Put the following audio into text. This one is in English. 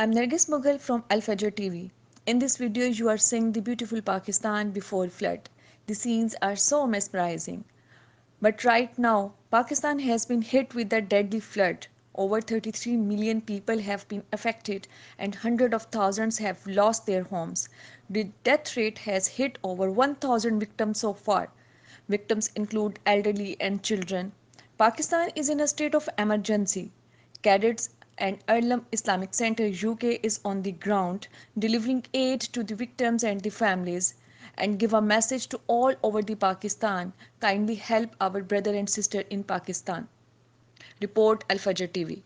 I'm Nargis Mughal from Alfajor TV. In this video, you are seeing the beautiful Pakistan before flood. The scenes are so mesmerizing. But right now, Pakistan has been hit with a deadly flood. Over 33 million people have been affected and hundreds of thousands have lost their homes. The death rate has hit over 1,000 victims so far. Victims include elderly and children. Pakistan is in a state of emergency. Cadets and Irlam Islamic Centre UK is on the ground delivering aid to the victims and the families and give a message to all over the Pakistan. Kindly help our brother and sister in Pakistan. Report Al Fajr TV.